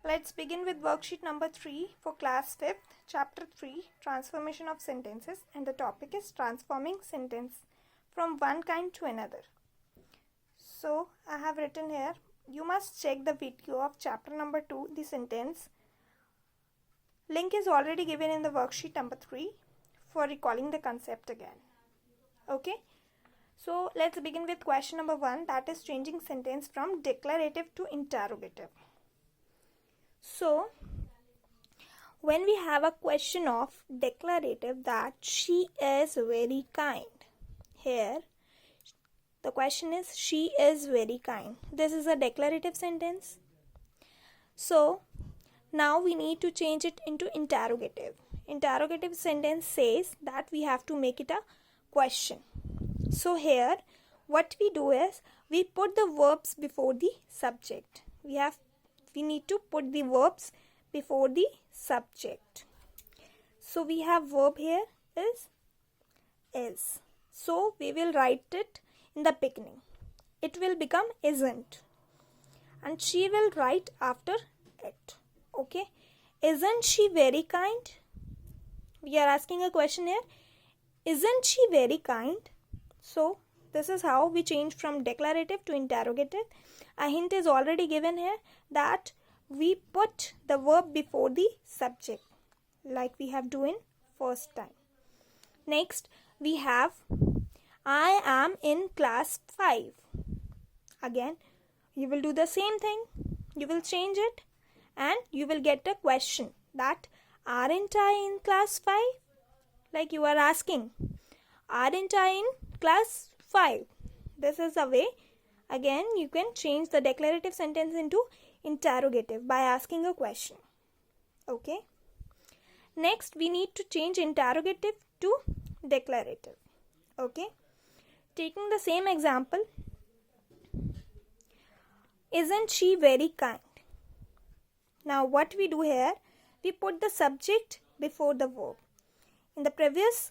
Let's begin with worksheet number 3 for class 5th, chapter 3, transformation of sentences, and the topic is transforming sentence from one kind to another. So I have written here, you must check the video of chapter number 2, the sentence. Link is already given in the worksheet number 3 for recalling the concept again. Okay. So let's begin with question number 1, that is changing sentence from declarative to interrogative. So, when we have a question of declarative that she is very kind, here the question is she is very kind. This is a declarative sentence. So, now we need to change it into interrogative. Interrogative sentence says that we have to make it a question. So, here what we do is we put the verbs before the subject. We need to put the verbs before the subject. So we have verb here is. So we will write it in the beginning. It will become isn't. And she will write after it. Okay. Isn't she very kind? We are asking a question here. Isn't she very kind? So this is how we change from declarative to interrogative. A hint is already given here that we put the verb before the subject like we have done first time. Next we have I am in class 5. Again you will do the same thing. You will change it and you will get a question that aren't I in class 5? Like you are asking, aren't I in class 5? This is a way. Again, you can change the declarative sentence into interrogative by asking a question. Okay. Next, we need to change interrogative to declarative. Okay. Taking the same example. Isn't she very kind? Now, what we do here, we put the subject before the verb. In the previous,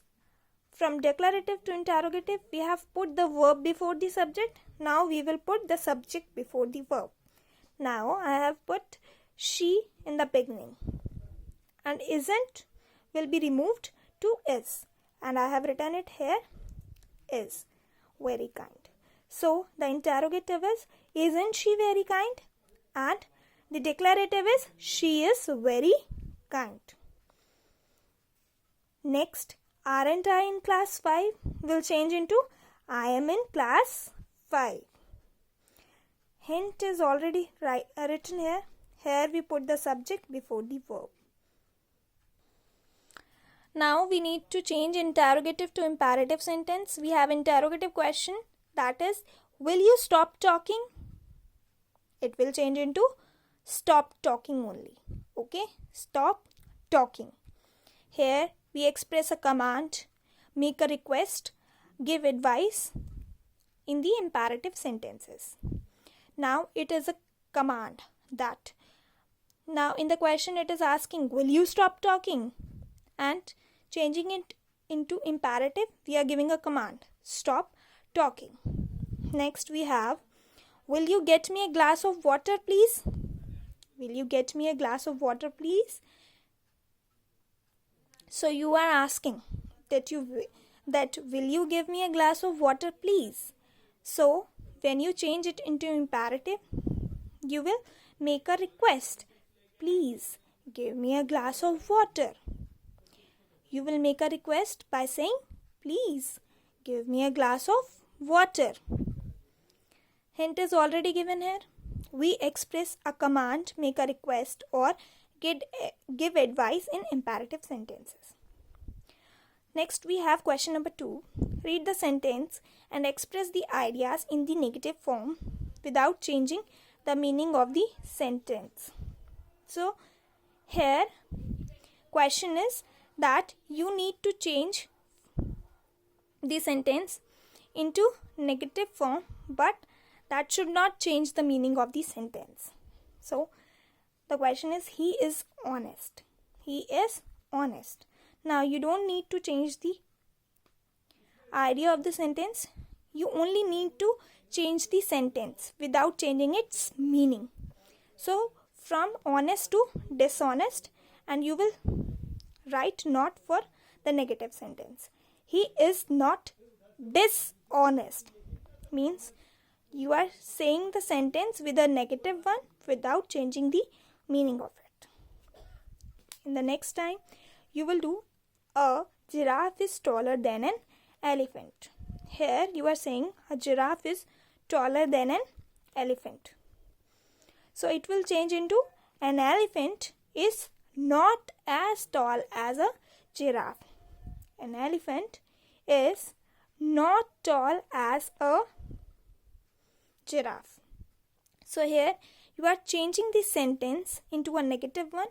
from declarative to interrogative, we have put the verb before the subject. Now we will put the subject before the verb. Now I have put she in the beginning. And isn't will be removed to is. And I have written it here is very kind. So the interrogative is isn't she very kind? And the declarative is she is very kind. Next, aren't I in class 5 will change into I am in class 5. Hint is already written here. Here we put the subject before the verb. Now we need to change interrogative to imperative sentence. We have interrogative question, that is, will you stop talking? It will change into stop talking only. Okay, stop talking. Here we express a command, make a request, give advice in the imperative sentences. Now it is a command that now in the question it is asking, will you stop talking? And changing it into imperative, we are giving a command, stop talking. Next we have, will you get me a glass of water please? Will you get me a glass of water please? So you are asking that will you give me a glass of water please? So when you change it into imperative, you will make a request. Please give me a glass of water. You will make a request by saying, please give me a glass of water. Hint is already given here. We express a command, make a request, or give advice in imperative sentences. Next we have question number 2. Read the sentence and express the ideas in the negative form without changing the meaning of the sentence. So here question is that you need to change the sentence into negative form, but that should not change the meaning of the sentence. So the question is, he is honest. He is honest. Now you don't need to change the idea of the sentence. You only need to change the sentence without changing its meaning. So from honest to dishonest, and you will write not for the negative sentence. He is not dishonest means you are saying the sentence with a negative one without changing the meaning of it. In the next time, you will do a giraffe is taller than an elephant. Here you are saying a giraffe is taller than an elephant. So it will change into an elephant is not as tall as a giraffe. An elephant is not tall as a giraffe. So here you are changing the sentence into a negative one,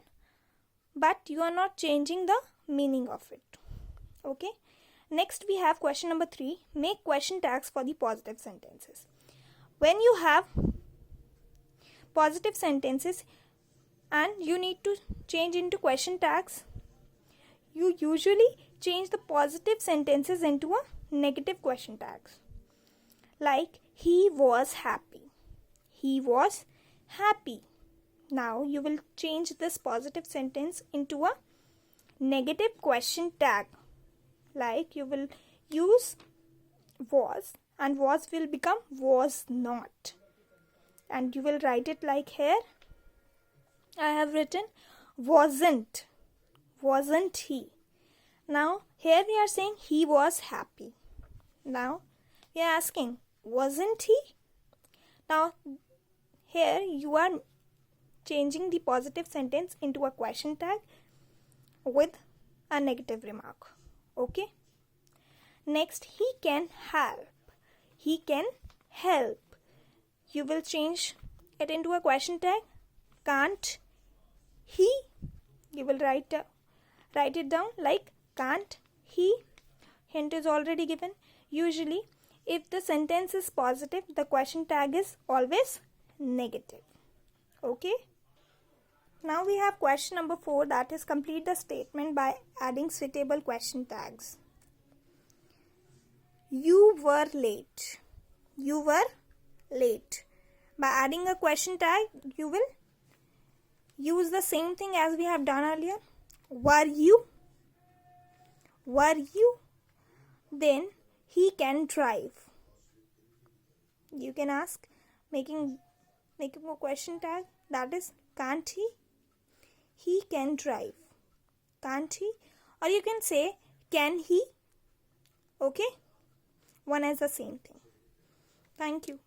but you are not changing the meaning of it. Okay. Next we have question number 3. Make question tags for the positive sentences. When you have positive sentences and you need to change into question tags, you usually change the positive sentences into a negative question tags. Like he was happy. He was happy. Now you will change this positive sentence into a negative question tag. Like you will use was, and was will become was not. And you will write it like here. I have written wasn't. Wasn't he. Now here we are saying he was happy. Now we are asking wasn't he. Now here you are changing the positive sentence into a question tag with a negative remark. Okay. Next, he can help. He can help. You will change it into a question tag. Can't he. You will write it down like can't he. Hint is already given. Usually, if the sentence is positive, the question tag is always negative. Okay. Now we have question number 4, that is complete the statement by adding suitable question tags. You were late. You were late. By adding a question tag, you will use the same thing as we have done earlier. Were you? Were you? Then he can drive. You can ask making a question tag, that is can't he. He can drive. Can't he? Or you can say can he. Okay. One is the same thing. Thank you.